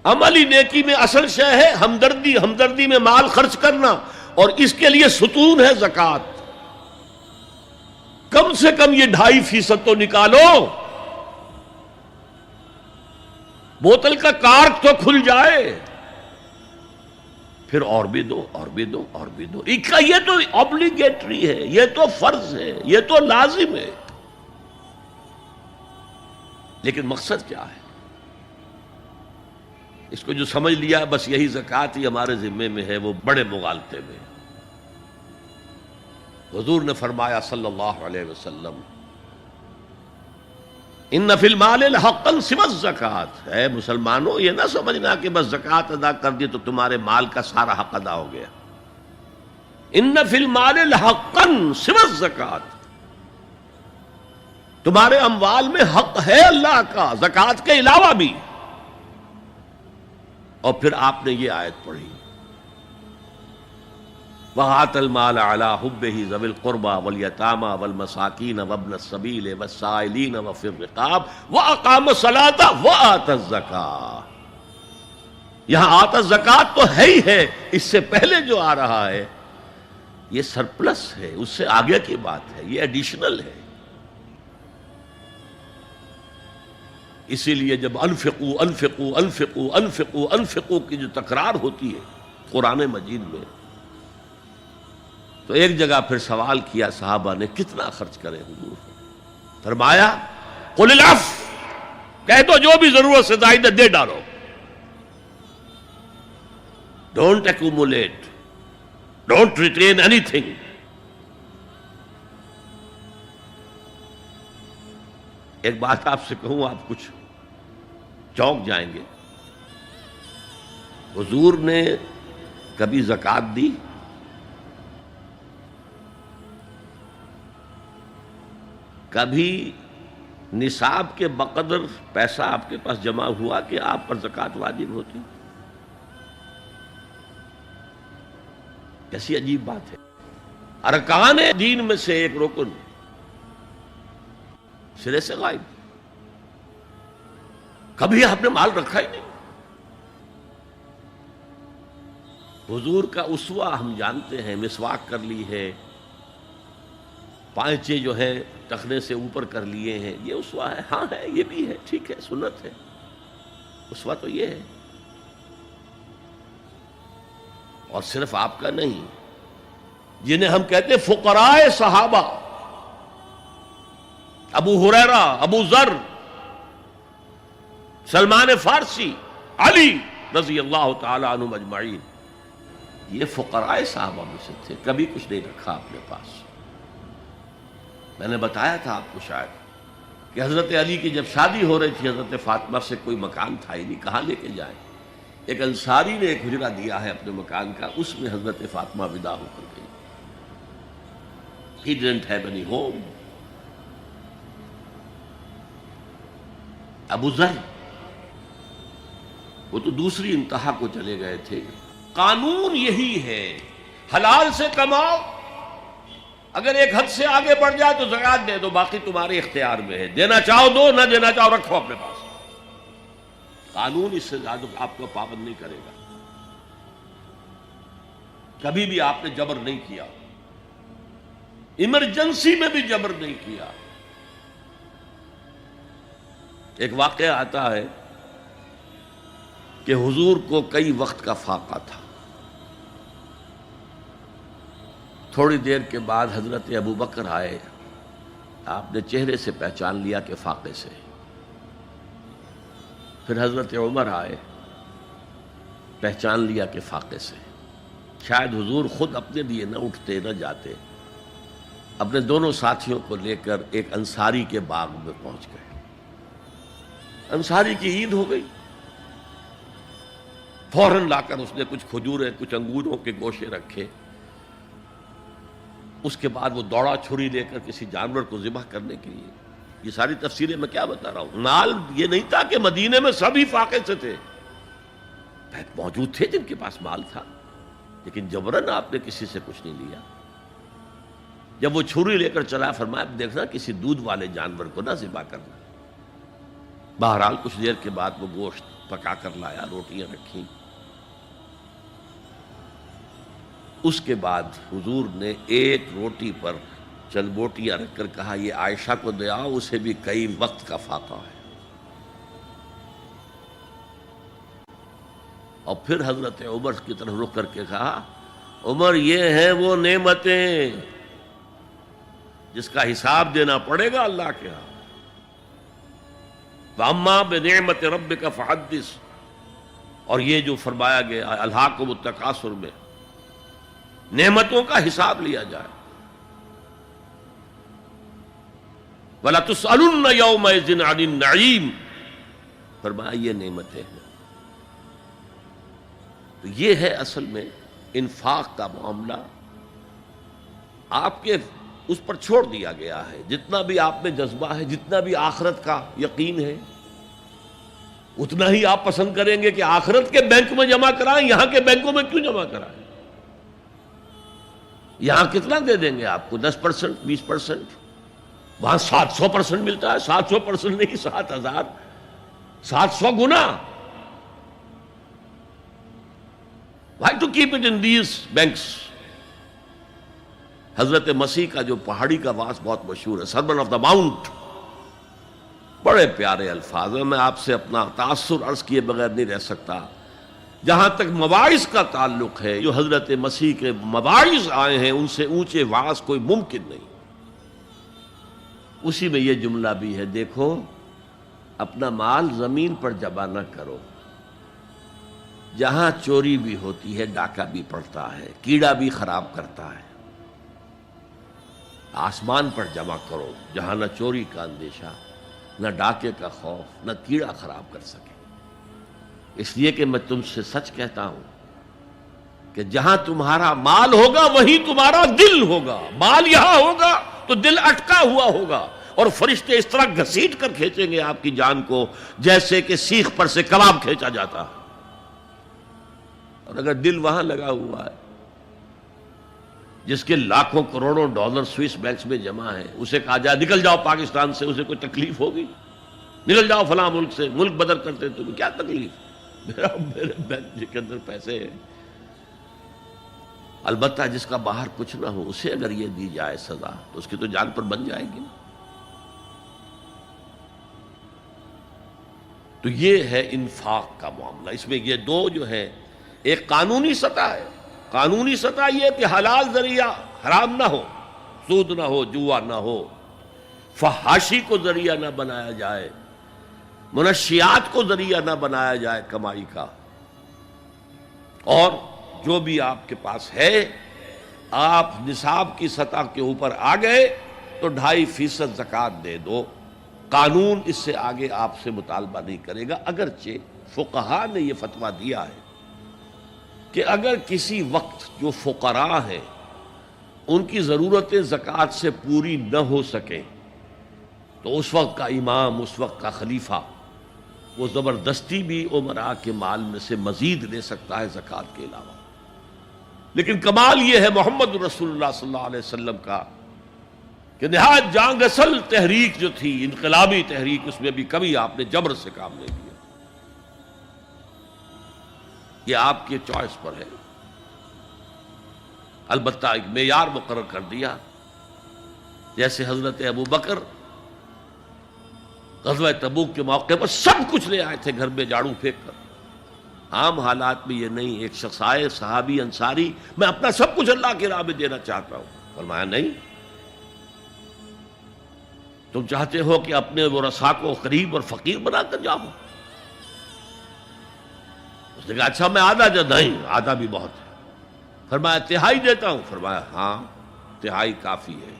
عملی نیکی میں اصل شے ہے ہمدردی، ہمدردی میں مال خرچ کرنا، اور اس کے لیے ستون ہے زکوٰۃ۔ کم سے کم یہ 2.5% تو نکالو، بوتل کا کارک تو کھل جائے، پھر اور بھی دو، اور بھی دو، اور بھی دو۔ یہ تو obligatory ہے، یہ تو فرض ہے، یہ تو لازم ہے۔ لیکن مقصد کیا ہے؟ اس کو جو سمجھ لیا بس یہی زکوٰۃ ہی ہمارے ذمے میں ہے، وہ بڑے مغالطے میں۔ حضور نے فرمایا صلی اللہ علیہ وسلم، ان فی المال حقا سوى الزکوٰۃ، اے مسلمانوں یہ نہ سمجھنا کہ بس زکوٰۃ ادا کر دی تو تمہارے مال کا سارا حق ادا ہو گیا۔ ان فی المال حقا سوى الزکوٰۃ، تمہارے اموال میں حق ہے اللہ کا زکوٰۃ کے علاوہ بھی۔ اور پھر آپ نے یہ آیت پڑھی، وَآتَى الْمَالَ عَلَىٰ حُبِّهِ ذَوِي الْقُرْبَىٰ وَالْيَتَامَىٰ وَالْمَسَاكِينَ وَابْنَ السَّبِيلِ وَالسَّائِلِينَ وَفِي الرِّقَابِ وَأَقَامَ الصَّلَاةَ وَآتَى الزَّكَاةَ۔ یہاں آتا زکوٰۃ تو ہے ہی ہے، اس سے پہلے جو آ رہا ہے یہ سرپلس ہے، اس سے آگے کی بات ہے، یہ ایڈیشنل ہے۔ اسی لیے جب انفقوا انفقوا انفقوا انفقوا انفقوا کی جو تکرار ہوتی ہے قرآن مجید میں، تو ایک جگہ پھر سوال کیا صحابہ نے، کتنا خرچ کریں حضور؟ فرمایا قل العفو، کہہ دو جو بھی ضرورت سے زائد دے ڈالو، don't accumulate, don't retain any thing. ایک بات آپ سے کہوں، آپ کچھ چونک جائیں گے، حضور نے کبھی زکوٰۃ دی؟ کبھی نصاب کے بقدر پیسہ آپ کے پاس جمع ہوا کہ آپ پر زکوٰۃ واجب ہوتی؟ کیسی عجیب بات ہے۔ ارکان دین میں سے ایک رکن سرے سے غائب، کبھی آپ نے مال رکھا ہی نہیں۔ حضور کا اسوہ ہم جانتے ہیں، مسواک کر لی ہے، پانچے جو ہیں ٹخنے سے اوپر کر لیے ہیں، یہ اسوہ ہے؟ ہاں ہے، یہ بھی ہے، ٹھیک ہے، سنت ہے، اسوہ تو یہ ہے۔ اور صرف آپ کا نہیں، جنہیں ہم کہتے ہیں فقراء صحابہ، ابو ہریرہ، ابو ذر، سلمان فارسی، علی رضی اللہ تعالی عنہم اجمعین، یہ فقراء صحابہ میں سے تھے، کبھی کچھ نہیں رکھا اپنے پاس۔ میں نے بتایا تھا آپ کو شاید کہ حضرت علی کی جب شادی ہو رہی تھی حضرت فاطمہ سے، کوئی مکان تھا ہی نہیں، کہاں لے کے جائیں؟ ایک انصاری نے ایک حجرہ دیا ہے اپنے مکان کا، اس میں حضرت فاطمہ ودا ہو کر گئی۔ He didn't have any home۔ ابو ذر وہ تو دوسری انتہا کو چلے گئے تھے۔ قانون یہی ہے، حلال سے کماؤ، اگر ایک حد سے آگے بڑھ جائے تو زکوٰۃ دے دو، باقی تمہارے اختیار میں ہے، دینا چاہو دو، نہ دینا چاہو رکھو اپنے پاس۔ قانون اس سے زیادہ آپ کو پابند نہیں کرے گا۔ کبھی بھی آپ نے جبر نہیں کیا، ایمرجنسی میں بھی جبر نہیں کیا۔ ایک واقعہ آتا ہے کہ حضور کو کئی وقت کا فاقہ تھا، تھوڑی دیر کے بعد حضرت ابو بکر آئے، آپ نے چہرے سے پہچان لیا کہ فاقے سے۔ پھر حضرت عمر آئے، پہچان لیا کہ فاقے سے۔ شاید حضور خود اپنے لیے نہ اٹھتے نہ جاتے، اپنے دونوں ساتھیوں کو لے کر ایک انصاری کے باغ میں پہنچ گئے۔ انصاری کی عید ہو گئی، فوراً لا کر اس نے کچھ کھجوریں، کچھ انگوروں کے گوشے رکھے۔ اس کے بعد وہ دوڑا چھری لے کر کسی جانور کو ذبح کرنے کے لیے۔ یہ ساری تفصیلیں میں کیا بتا رہا ہوں؟ مال یہ نہیں تھا کہ مدینے میں سبھی فاقے سے تھے، موجود تھے جن کے پاس مال تھا، لیکن جبراً آپ نے کسی سے کچھ نہیں لیا۔ جب وہ چھری لے کر چلا، فرمایا دیکھنا کسی دودھ والے جانور کو نہ ذبح کرنا۔ بہرحال کچھ دیر کے بعد وہ گوشت پکا کر لایا، روٹیاں رکھیں. اس کے بعد حضور نے ایک روٹی پر چند بوٹیاں رکھ کر کہا یہ عائشہ کو دے آؤ، اسے بھی کئی وقت کا فاقہ ہے. اور پھر حضرت عمر کی طرف رخ کر کے کہا عمر یہ ہیں وہ نعمتیں جس کا حساب دینا پڑے گا اللہ کے ہاں. وَأَمَّا بِنِعْمَةِ رَبِّكَ فَحَدِّثْ، اور یہ جو فرمایا گیا الہاکم التکاثر میں نعمتوں کا حساب لیا جائے. وَلَتُسْأَلُنَّ يَوْمَئِذٍ عَنِ النَّعِيمِ، فرمایا یہ نعمتیں ہیں. تو یہ ہے اصل میں انفاق کا معاملہ. آپ کے اس پر چھوڑ دیا گیا ہے. جتنا بھی آپ میں جذبہ ہے، جتنا بھی آخرت کا یقین ہے، اتنا ہی آپ پسند کریں گے کہ آخرت کے بینک میں جمع کرائیں، یہاں کے بینکوں میں کیوں جمع کرائیں. یہاں کتنا دے دیں گے آپ کو؟ 10%، 20%. وہاں 700% ملتا ہے. 700% نہیں، 7,000، 700 گنا. Why to keep it in these banks؟ حضرت مسیح کا جو پہاڑی کا واس بہت مشہور ہے، سرمن آف دا ماؤنٹ، بڑے پیارے الفاظ ہیں. میں آپ سے اپنا تاثر عرض کیے بغیر نہیں رہ سکتا. جہاں تک مواعظ کا تعلق ہے، جو حضرت مسیح کے مواعظ آئے ہیں ان سے اونچے واعظ کوئی ممکن نہیں. اسی میں یہ جملہ بھی ہے، دیکھو اپنا مال زمین پر جمع نہ کرو. جہاں چوری بھی ہوتی ہے ڈاکہ بھی پڑتا ہے، کیڑا بھی خراب کرتا ہے. آسمان پر جمع کرو جہاں نہ چوری کا اندیشہ، نہ ڈاکے کا خوف، نہ کیڑا خراب کر سکے. اس لیے کہ میں تم سے سچ کہتا ہوں کہ جہاں تمہارا مال ہوگا وہیں تمہارا دل ہوگا. مال یہاں ہوگا تو دل اٹکا ہوا ہوگا، اور فرشتے اس طرح گھسیٹ کر کھینچیں گے آپ کی جان کو جیسے کہ سیخ پر سے کباب کھینچا جاتا ہے. اور اگر دل وہاں لگا ہوا ہے جس کے لاکھوں کروڑوں ڈالر سوئس بینکس میں جمع ہیں، اسے کہا جائے نکل جاؤ پاکستان سے، اسے کوئی تکلیف ہوگی؟ نکل جاؤ فلاں ملک سے، ملک بدل کرتے تمہیں کیا تکلیف؟ میرے بینک کے اندر پیسے ہیں. البتہ جس کا باہر کچھ نہ ہو اسے اگر یہ دی جائے سزا تو اس کی تو جان پر بن جائے گی. تو یہ ہے انفاق کا معاملہ. اس میں یہ دو جو ہے، ایک قانونی سطح ہے. قانونی سطح یہ کہ حلال ذریعہ حرام نہ ہو، سود نہ ہو، جوا نہ ہو، فحاشی کو ذریعہ نہ بنایا جائے، منشیات کو ذریعہ نہ بنایا جائے کمائی کا. اور جو بھی آپ کے پاس ہے، آپ نصاب کی سطح کے اوپر آ گئے تو 2.5% زکوٰۃ دے دو. قانون اس سے آگے آپ سے مطالبہ نہیں کرے گا. اگرچہ فقہاء نے یہ فتویٰ دیا ہے کہ اگر کسی وقت جو فقراء ہیں ان کی ضرورتیں زکوٰۃ سے پوری نہ ہو سکیں تو اس وقت کا امام، اس وقت کا خلیفہ، وہ زبردستی بھی امراء کے مال میں سے مزید لے سکتا ہے زکوٰۃ کے علاوہ. لیکن کمال یہ ہے محمد رسول اللہ صلی اللہ علیہ وسلم کا کہ نہایت جان اصل تحریک جو تھی، انقلابی تحریک، اس میں بھی کبھی آپ نے جبر سے کام نہیں لیا. یہ آپ کے چوائس پر ہے. البتہ ایک معیار مقرر کر دیا، جیسے حضرت ابو بکر غزوہ تبوک کے موقع پر سب کچھ لے آئے تھے گھر میں جھاڑو پھینک کر. عام حالات میں یہ نہیں. ایک شخص آئے، صحابی انصاری، میں اپنا سب کچھ اللہ کی راہ میں دینا چاہتا ہوں. فرمایا نہیں، تم چاہتے ہو کہ اپنے ورثاء کو قریب اور فقیر بنا کر جاؤ؟ اس نے کہا اچھا میں آدھا نہیں، آدھا بھی بہت ہے. فرمایا تہائی دیتا ہوں. فرمایا ہاں تہائی کافی ہے.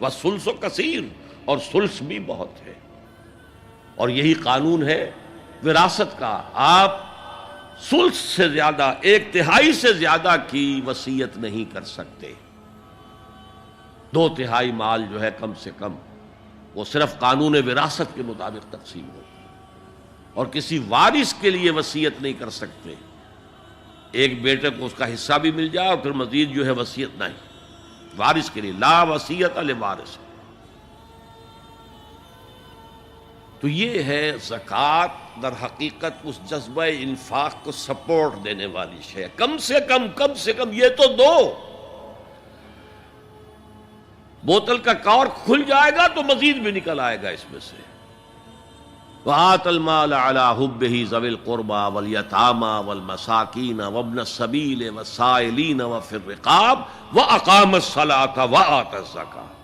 وَالثُلُثُ کثیر، اور ثلث بھی بہت ہے. اور یہی قانون ہے وراثت کا. آپ ثلث سے زیادہ، 1/3 سے زیادہ کی وصیت نہیں کر سکتے. 2/3 مال جو ہے کم سے کم وہ صرف قانون وراثت کے مطابق تقسیم ہو، اور کسی وارث کے لیے وصیت نہیں کر سکتے. ایک بیٹے کو اس کا حصہ بھی مل جائے اور پھر مزید جو ہے وصیت نہیں. وارث کے لیے لا وصیت لوارث. تو یہ ہے زکوٰۃ، در حقیقت اس جذبہ انفاق کو سپورٹ دینے والی شے. کم سے کم یہ تو دو. بوتل کا کارک کھل جائے گا تو مزید بھی نکل آئے گا اس میں سے. وآت المال على حبه ذوي القربى واليتامى والمساكين وابن السبيل والسائلين وفي الرقاب وأقام الصلاة وآتى الزكاة.